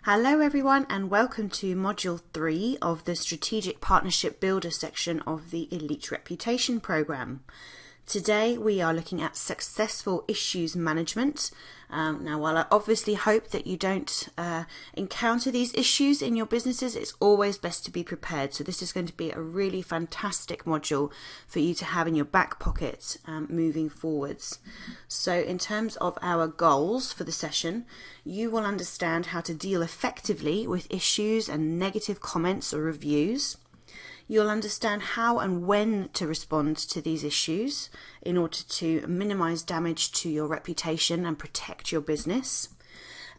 Hello everyone and welcome to Module 3 of the Strategic Partnership Builder section of the Elite Reputation Programme. Today we are looking at successful issues management. Now, while I obviously hope that you don't encounter these issues in your businesses, it's always best to be prepared. So this is going to be a really fantastic module for you to have in your back pocket moving forwards. So in terms of our goals for the session, you will understand how to deal effectively with issues and negative comments or reviews. You'll understand how and when to respond to these issues in order to minimize damage to your reputation and protect your business.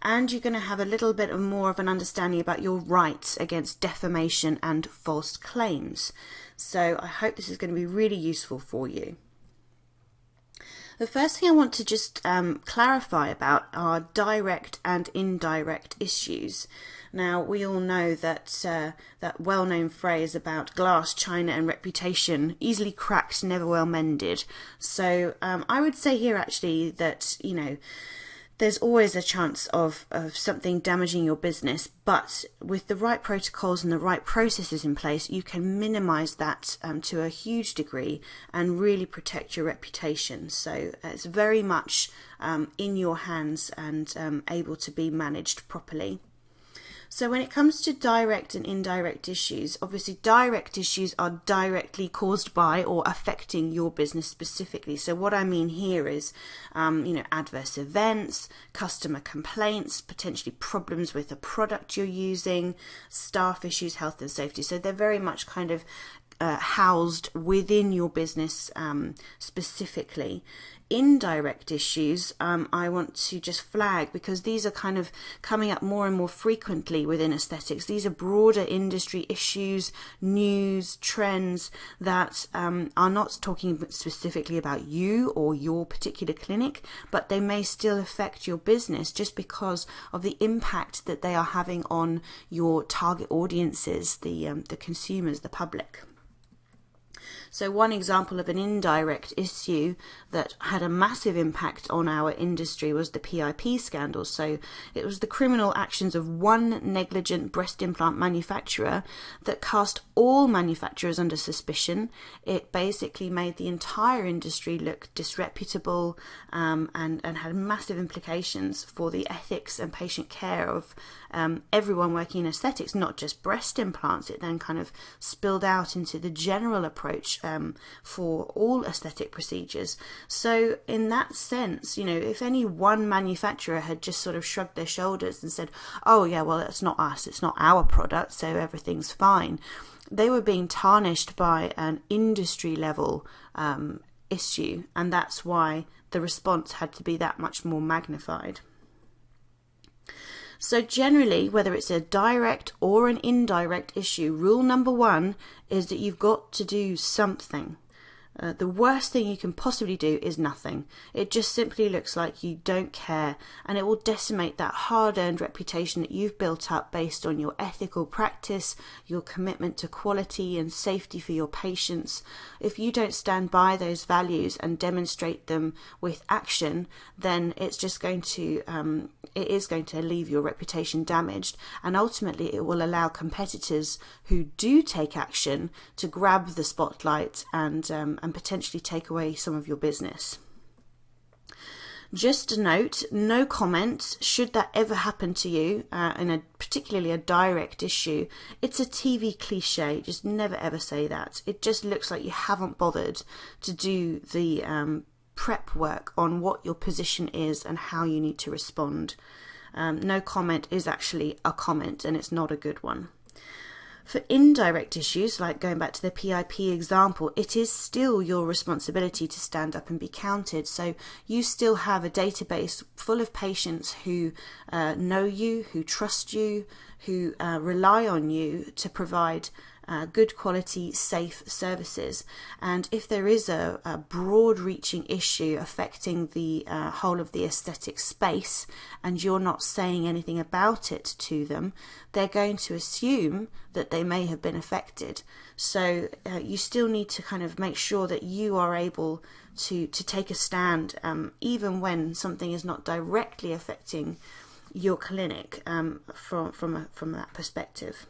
And you're going to have a little bit more of an understanding about your rights against defamation and false claims. So I hope this is going to be really useful for you. The first thing I want to just clarify about are direct and indirect issues. Now, we all know that that well-known phrase about glass, china and reputation, easily cracked, never well mended. So I would say here actually that, there's always a chance of something damaging your business, but with the right protocols and the right processes in place, you can minimize that to a huge degree and really protect your reputation. So it's very much in your hands and able to be managed properly. So when it comes to direct and indirect issues, obviously direct issues are directly caused by or affecting your business specifically. So what I mean here is, adverse events, customer complaints, potentially problems with the product you're using, staff issues, health and safety. So they're very much kind of housed within your business specifically. Indirect issues I want to just flag because these are kind of coming up more and more frequently within aesthetics. These are broader industry issues, news, trends that are not talking specifically about you or your particular clinic, but they may still affect your business just because of the impact that they are having on your target audiences, the consumers, the public. So one example of an indirect issue that had a massive impact on our industry was the PIP scandal. So it was the criminal actions of one negligent breast implant manufacturer that cast all manufacturers under suspicion. It basically made the entire industry look disreputable and had massive implications for the ethics and patient care of everyone working in aesthetics, not just breast implants. It then kind of spilled out into the general approach for all aesthetic procedures. So in that sense, if any one manufacturer had just sort of shrugged their shoulders and said, oh yeah, well, it's not us, it's not our product, so everything's fine, they were being tarnished by an industry level issue, and that's why the response had to be that much more magnified. So generally, whether it's a direct or an indirect issue, rule number one is that you've got to do something. The worst thing you can possibly do is nothing. It just simply looks like you don't care, and it will decimate that hard-earned reputation that you've built up based on your ethical practice, your commitment to quality and safety for your patients. If you don't stand by those values and demonstrate them with action, then it's just going to it is going to leave your reputation damaged, and ultimately it will allow competitors who do take action to grab the spotlight and potentially take away some of your business. Just a note, no comment, should that ever happen to you in particularly a direct issue. It's a TV cliche, just never ever say that. It just looks like you haven't bothered to do the prep work on what your position is and how you need to respond. No comment is actually a comment, and it's not a good one. For indirect issues, like going back to the PIP example, it is still your responsibility to stand up and be counted. So you still have a database full of patients who know you, who trust you, who rely on you to provide good quality, safe services. And if there is a broad-reaching issue affecting the whole of the aesthetic space and you're not saying anything about it to them, they're going to assume that they may have been affected. So you still need to kind of make sure that you are able to take a stand, even when something is not directly affecting your clinic from that perspective.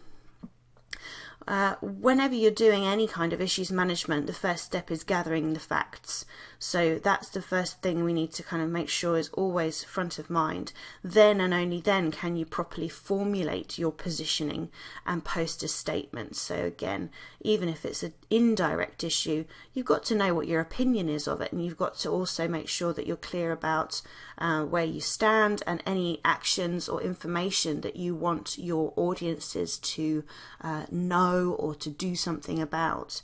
Whenever you're doing any kind of issues management, the first step is gathering the facts. So that's the first thing we need to kind of make sure is always front of mind. Then and only then can you properly formulate your positioning and post a statement. So again, even if it's an indirect issue, you've got to know what your opinion is of it, and you've got to also make sure that you're clear about where you stand and any actions or information that you want your audiences to know or to do something about.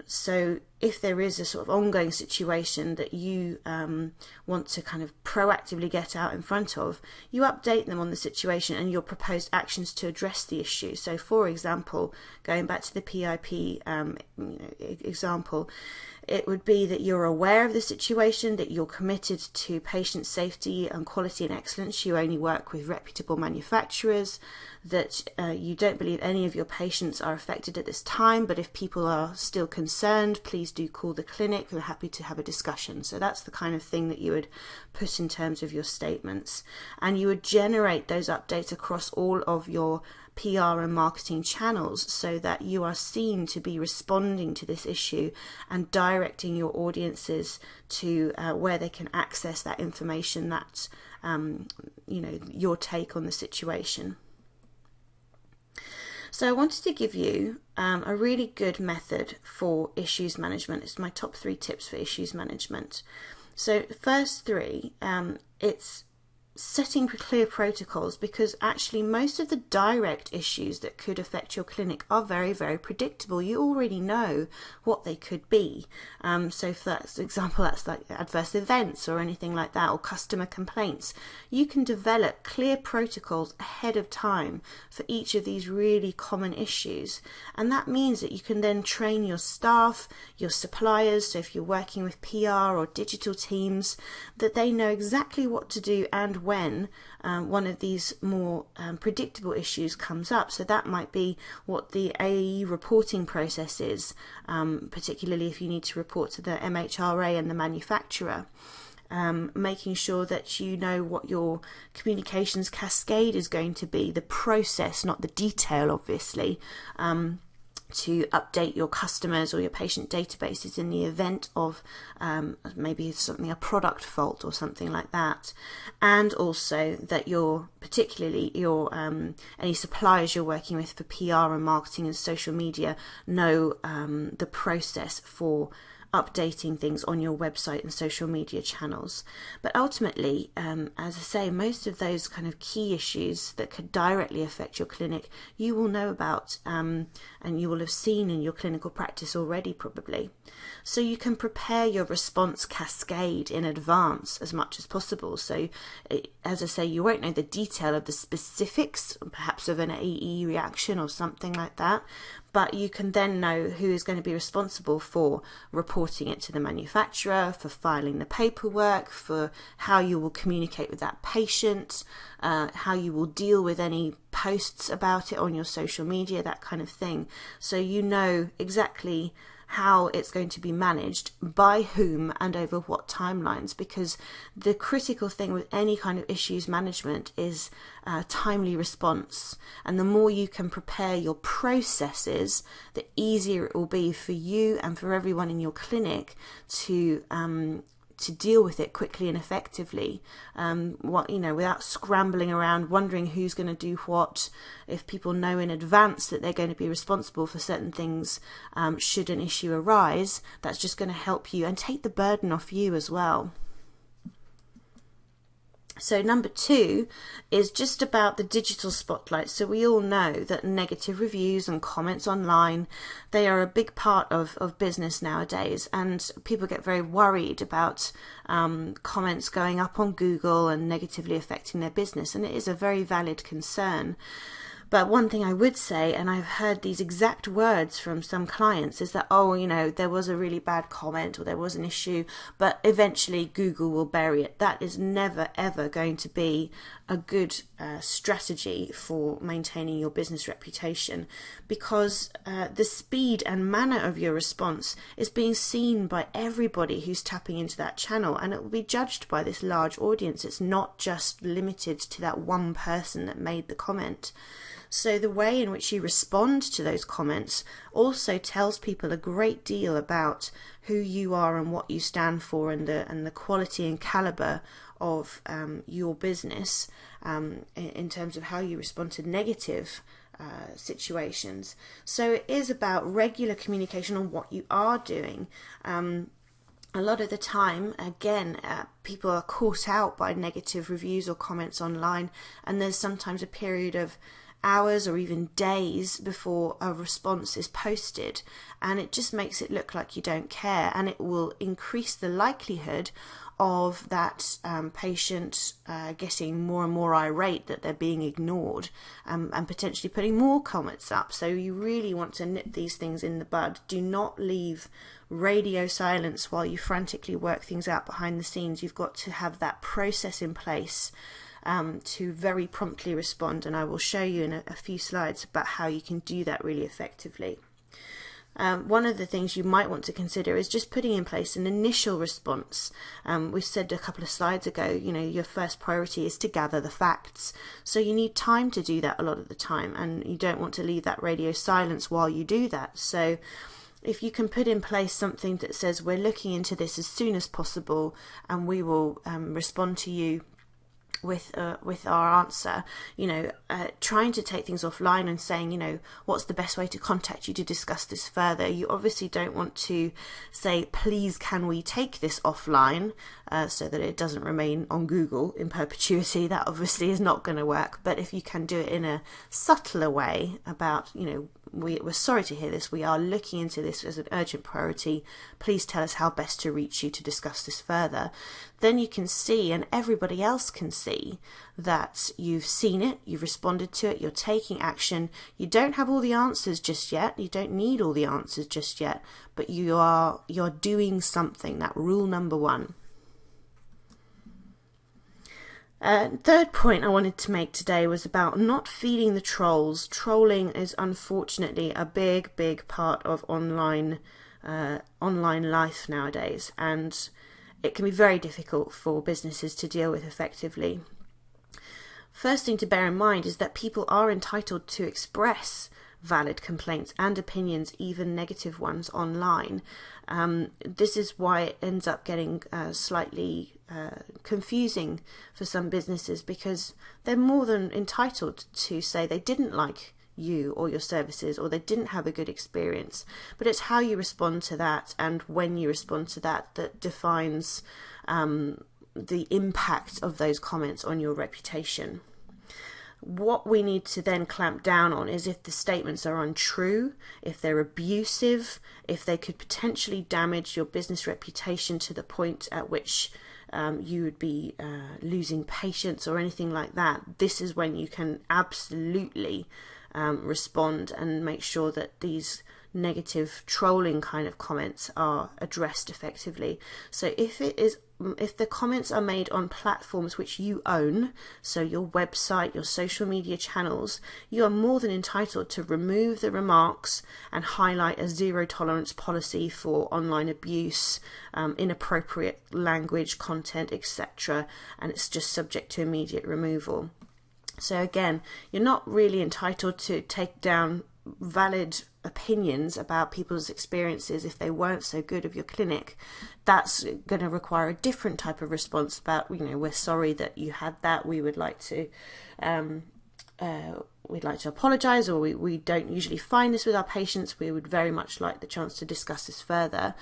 So if there is a sort of ongoing situation that you want to kind of proactively get out in front of, you update them on the situation and your proposed actions to address the issue. So for example, going back to the PIP example, it would be that you're aware of the situation, that you're committed to patient safety and quality and excellence, you only work with reputable manufacturers, that you don't believe any of your patients are affected at this time, but if people are still concerned, please do call the clinic, we're happy to have a discussion. So that's the kind of thing that you would put in terms of your statements, and you would generate those updates across all of your PR and marketing channels so that you are seen to be responding to this issue and directing your audiences to where they can access that information, that your take on the situation. So I wanted to give you a really good method for issues management. It's my top 3 tips for issues management. So the first 3, it's setting clear protocols, because actually most of the direct issues that could affect your clinic are very, very predictable. You already know what they could be. So for example, that's like adverse events or anything like that, or customer complaints. You can develop clear protocols ahead of time for each of these really common issues. And that means that you can then train your staff, your suppliers, so if you're working with PR or digital teams, that they know exactly what to do and when one of these more predictable issues comes up. So that might be what the A.E. reporting process is, particularly if you need to report to the MHRA and the manufacturer. Making sure that you know what your communications cascade is going to be, the process, not the detail, obviously, to update your customers or your patient databases in the event of maybe something, a product fault or something like that. And also that particularly your any suppliers you're working with for PR and marketing and social media know the process for updating things on your website and social media channels. But ultimately, as I say, most of those kind of key issues that could directly affect your clinic, you will know about and you will have seen in your clinical practice already probably. So you can prepare your response cascade in advance as much as possible. So as I say, you won't know the detail of the specifics, perhaps of an A.E. reaction or something like that, but you can then know who is going to be responsible for reporting it to the manufacturer, for filing the paperwork, for how you will communicate with that patient, how you will deal with any posts about it on your social media, that kind of thing. So you know exactly how it's going to be managed, by whom, and over what timelines, because the critical thing with any kind of issues management is timely response. And the more you can prepare your processes, the easier it will be for you and for everyone in your clinic to deal with it quickly and effectively, without scrambling around wondering who's going to do what. If people know in advance that they're going to be responsible for certain things, should an issue arise, that's just going to help you and take the burden off you as well. So number 2 is just about the digital spotlight. So we all know that negative reviews and comments online, they are a big part of business nowadays, and people get very worried about comments going up on Google and negatively affecting their business, and it is a very valid concern. But one thing I would say, and I've heard these exact words from some clients, is that, oh, there was a really bad comment or there was an issue, but eventually Google will bury it. That is never, ever going to be a good strategy for maintaining your business reputation, because the speed and manner of your response is being seen by everybody who's tapping into that channel, and it will be judged by this large audience. It's not just limited to that one person that made the comment. So the way in which you respond to those comments also tells people a great deal about who you are and what you stand for, and the quality and caliber of your business in terms of how you respond to negative situations. So it is about regular communication on what you are doing. A lot of the time, again, people are caught out by negative reviews or comments online, and there's sometimes a period of hours or even days before a response is posted, and it just makes it look like you don't care, and it will increase the likelihood of that patient getting more and more irate that they're being ignored, and potentially putting more comments up. So you really want to nip these things in the bud. Do not leave radio silence while you frantically work things out behind the scenes. You've got to have that process in place to very promptly respond, and I will show you in a few slides about how you can do that really effectively. One of the things you might want to consider is just putting in place an initial response. We said a couple of slides ago, your first priority is to gather the facts. So you need time to do that a lot of the time, and you don't want to leave that radio silence while you do that. So if you can put in place something that says, we're looking into this as soon as possible, and we will respond to you with our answer, trying to take things offline and saying, what's the best way to contact you to discuss this further. You obviously don't want to say, please can we take this offline, so that it doesn't remain on Google in perpetuity. That obviously is not going to work. But if you can do it in a subtler way about, we're sorry to hear this, we are looking into this as an urgent priority, please tell us how best to reach you to discuss this further, then you can see, and everybody else can see, that you've seen it, you've responded to it, you're taking action. You don't have all the answers just yet, you don't need all the answers just yet, but you're doing something. That rule number one. Third point I wanted to make today was about not feeding the trolls. Trolling is unfortunately a big part of online life nowadays, and it can be very difficult for businesses to deal with effectively. First thing to bear in mind is that people are entitled to express valid complaints and opinions, even negative ones, online. This is why it ends up getting slightly confusing for some businesses, because they're more than entitled to say they didn't like you or your services, or they didn't have a good experience. But it's how you respond to that and when you respond to that that defines the impact of those comments on your reputation. What we need to then clamp down on is if the statements are untrue, if they're abusive, if they could potentially damage your business reputation to the point at which you would be losing patients or anything like that. This is when you can absolutely respond and make sure that these negative trolling kind of comments are addressed effectively. So if the comments are made on platforms which you own, so your website, your social media channels, you are more than entitled to remove the remarks and highlight a zero tolerance policy for online abuse, inappropriate language, content, etc. And it's just subject to immediate removal. So again, you're not really entitled to take down valid opinions about people's experiences if they weren't so good of your clinic. That's going to require a different type of response about, we're sorry that you had that, we would like to apologize, or we don't usually find this with our patients, we would very much like the chance to discuss this further.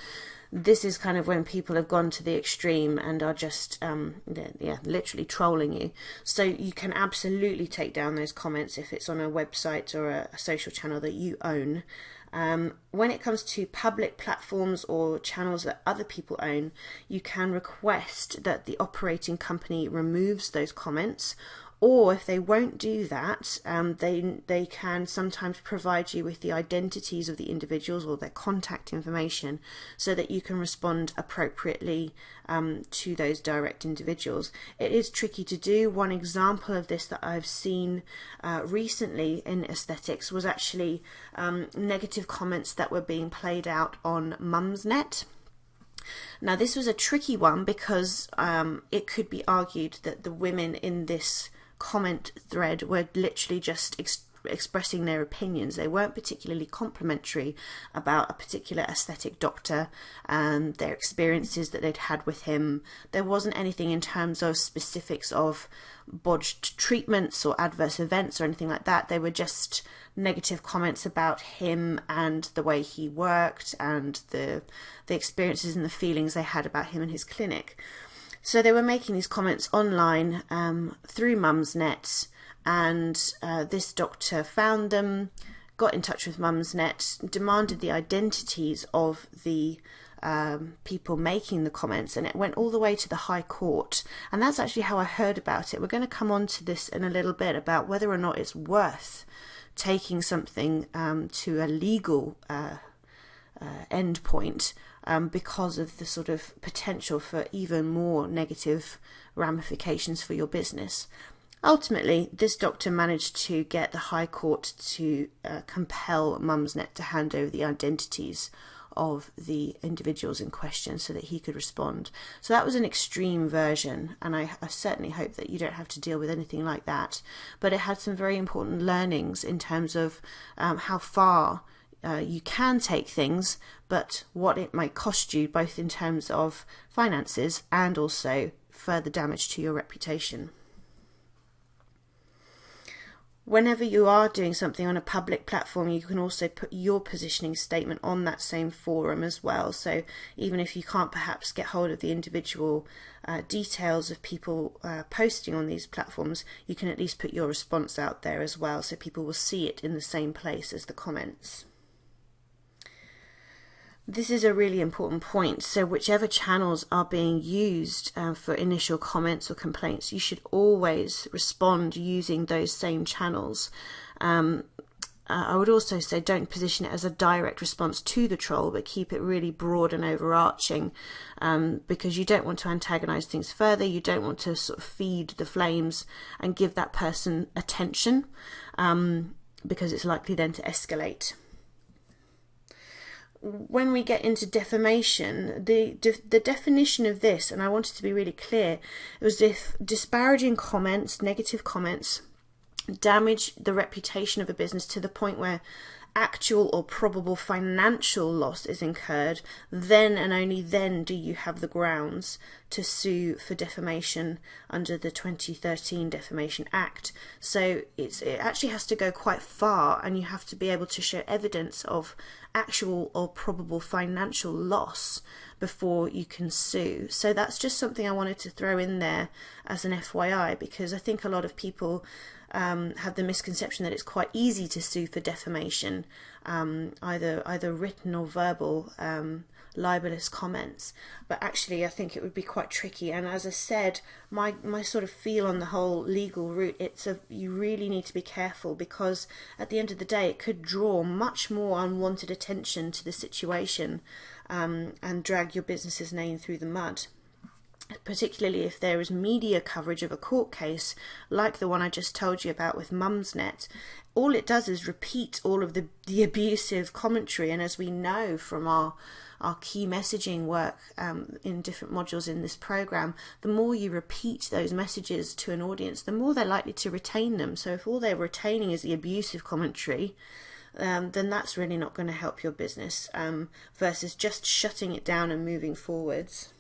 This is kind of when people have gone to the extreme and are just literally trolling you. So you can absolutely take down those comments if it's on a website or a social channel that you own. When it comes to public platforms or channels that other people own, you can request that the operating company removes those comments, Or if they won't do that, they can sometimes provide you with the identities of the individuals or their contact information so that you can respond appropriately to those direct individuals. It is tricky to do. One example of this that I've seen recently in aesthetics was actually negative comments that were being played out on Mumsnet. Now, this was a tricky one because it could be argued that the women in this comment thread were literally just expressing their opinions. They weren't particularly complimentary about a particular aesthetic doctor and their experiences that they'd had with him. There wasn't anything in terms of specifics of bodged treatments or adverse events or anything like that. They were just negative comments about him and the way he worked and the experiences and the feelings they had about him and his clinic. So they were making these comments online through Mumsnet, and this doctor found them, got in touch with Mumsnet, demanded the identities of the people making the comments, and it went all the way to the High Court. And that's actually how I heard about it. We're going to come on to this in a little bit about whether or not it's worth taking something to a legal end point because of the sort of potential for even more negative ramifications for your business. Ultimately, this doctor managed to get the High Court to compel Mumsnet to hand over the identities of the individuals in question so that he could respond. So that was an extreme version, and I certainly hope that you don't have to deal with anything like that. But it had some very important learnings in terms of how far you can take things, but what it might cost you, both in terms of finances and also further damage to your reputation. Whenever you are doing something on a public platform, you can also put your positioning statement on that same forum as well. So even if you can't perhaps get hold of the individual details of people posting on these platforms, you can at least put your response out there as well, so people will see it in the same place as the comments. This is a really important point. So whichever channels are being used for initial comments or complaints, you should always respond using those same channels. I would also say don't position it as a direct response to the troll, but keep it really broad and overarching, because you don't want to antagonize things further. You don't want to sort of feed the flames and give that person attention, because it's likely then to escalate. When we get into defamation, the definition of this, and I wanted to be really clear, it was if disparaging comments, negative comments, damage the reputation of a business to the point where actual or probable financial loss is incurred, then and only then do you have the grounds to sue for defamation under the 2013 Defamation Act. So it actually has to go quite far, and you have to be able to show evidence of actual or probable financial loss before you can sue. So that's just something I wanted to throw in there as an FYI, because I think a lot of people have the misconception that it's quite easy to sue for defamation, either written or verbal libelous comments, but actually I think it would be quite tricky. And as I said, my sort of feel on the whole legal route, you really need to be careful, because at the end of the day it could draw much more unwanted attention to the situation and drag your business's name through the mud. Particularly if there is media coverage of a court case like the one I just told you about with Mumsnet. All it does is repeat all of the abusive commentary, and as we know from our key messaging work in different modules in this program, the more you repeat those messages to an audience, the more they're likely to retain them. So if all they're retaining is the abusive commentary, then that's really not going to help your business, versus just shutting it down and moving forwards.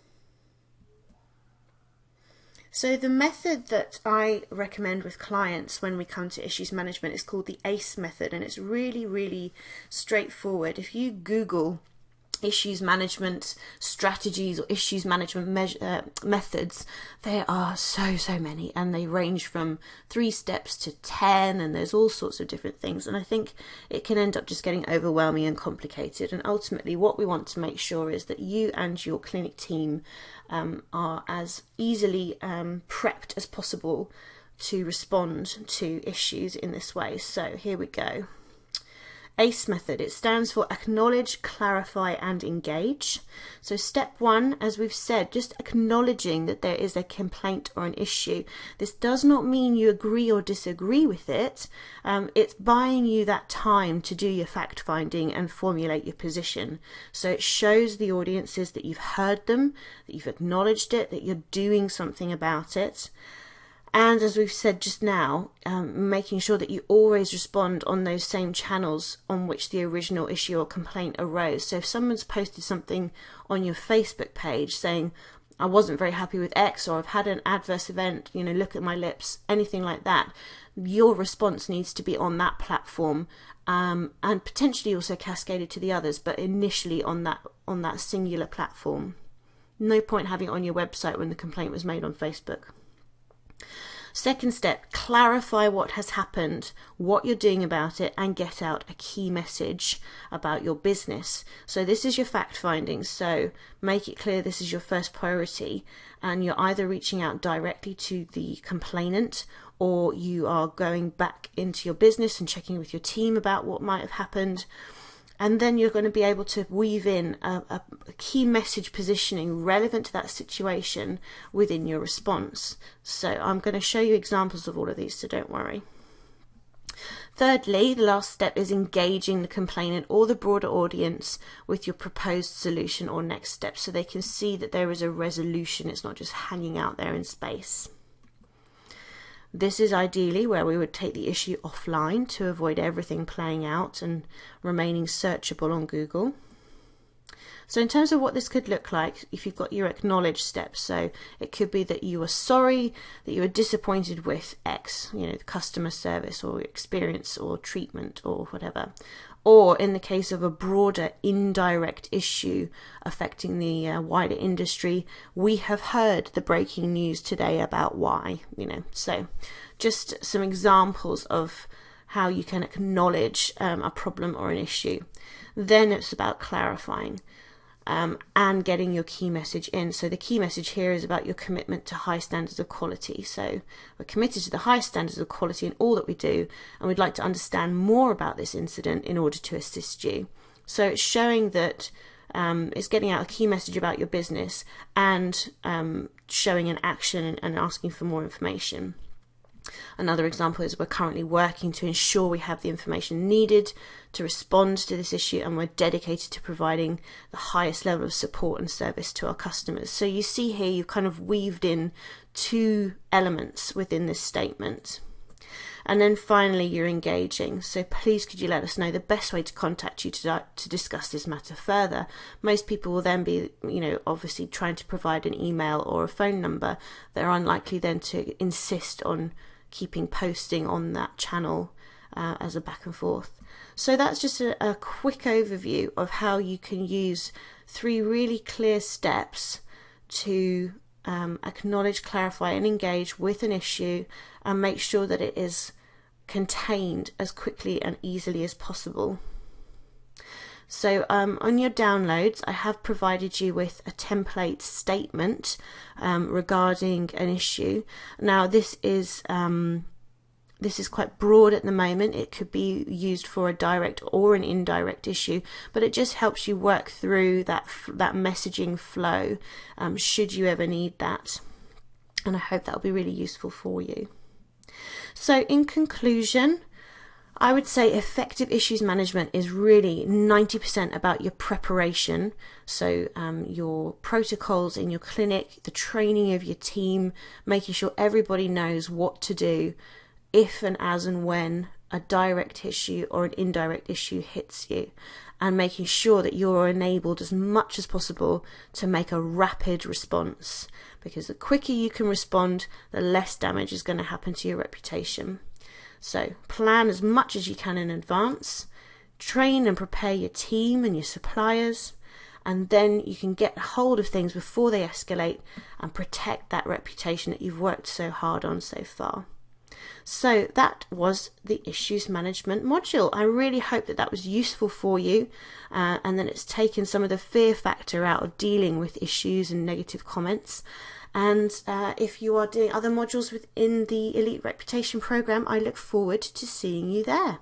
So the method that I recommend with clients when we come to issues management is called the A.C.E method, and it's really, really straightforward. If you Google issues management strategies or issues management methods, there are so many, and they range from 3 steps to 10, and there's all sorts of different things, and I think it can end up just getting overwhelming and complicated. And ultimately what we want to make sure is that you and your clinic team are as easily prepped as possible to respond to issues in this way. So here we go. A.C.E method, it stands for acknowledge, clarify and engage. So step one, as we've said, just acknowledging that there is a complaint or an issue. This does not mean you agree or disagree with it. It's buying you that time to do your fact finding and formulate your position. So it shows the audiences that you've heard them, that you've acknowledged it, that you're doing something about it. And as we've said just now, making sure that you always respond on those same channels on which the original issue or complaint arose. So if someone's posted something on your Facebook page saying, I wasn't very happy with X, or I've had an adverse event, look at my lips, anything like that, your response needs to be on that platform, and potentially also cascaded to the others, but initially on that singular platform. No point having it on your website when the complaint was made on Facebook. Second step, clarify what has happened, what you're doing about it, and get out a key message about your business. So this is your fact finding, so make it clear this is your first priority, and you're either reaching out directly to the complainant, or you are going back into your business and checking with your team about what might have happened. And then you're going to be able to weave in a key message positioning relevant to that situation within your response. So I'm going to show you examples of all of these, so don't worry. Thirdly, the last step is engaging the complainant or the broader audience with your proposed solution or next step, so they can see that there is a resolution. It's not just hanging out there in space. This is ideally where we would take the issue offline to avoid everything playing out and remaining searchable on Google. So in terms of what this could look like, if you've got your acknowledge steps, so it could be that you are sorry, that you were disappointed with X, the customer service or experience or treatment or whatever. Or in the case of a broader indirect issue affecting the wider industry, we have heard the breaking news today about Y, So just some examples of how you can acknowledge a problem or an issue. Then it's about clarifying and getting your key message in. So the key message here is about your commitment to high standards of quality. So we're committed to the high standards of quality in all that we do, and we'd like to understand more about this incident in order to assist you. So it's showing that it's getting out a key message about your business and showing an action and asking for more information. Another example is we're currently working to ensure we have the information needed to respond to this issue, and we're dedicated to providing the highest level of support and service to our customers. So you see here you've kind of weaved in two elements within this statement. And then finally you're engaging. So please could you let us know the best way to contact you to discuss this matter further. Most people will then be, obviously trying to provide an email or a phone number. They're unlikely then to insist on keeping posting on that channel as a back and forth. So that's just a quick overview of how you can use 3 really clear steps to acknowledge, clarify and engage with an issue and make sure that it is contained as quickly and easily as possible. So on your downloads, I have provided you with a template statement regarding an issue. Now this is quite broad at the moment. It could be used for a direct or an indirect issue, but it just helps you work through that messaging flow should you ever need that. And I hope that will be really useful for you. So in conclusion, I would say effective issues management is really 90% about your preparation. So your protocols in your clinic, the training of your team, making sure everybody knows what to do if and as and when a direct issue or an indirect issue hits you, and making sure that you're enabled as much as possible to make a rapid response, because the quicker you can respond, the less damage is going to happen to your reputation. So plan as much as you can in advance, train and prepare your team and your suppliers, and then you can get hold of things before they escalate and protect that reputation that you've worked so hard on so far. So that was the issues management module. I really hope that was useful for you, and that it's taken some of the fear factor out of dealing with issues and negative comments. And if you are doing other modules within the Elite Reputation program, I look forward to seeing you there.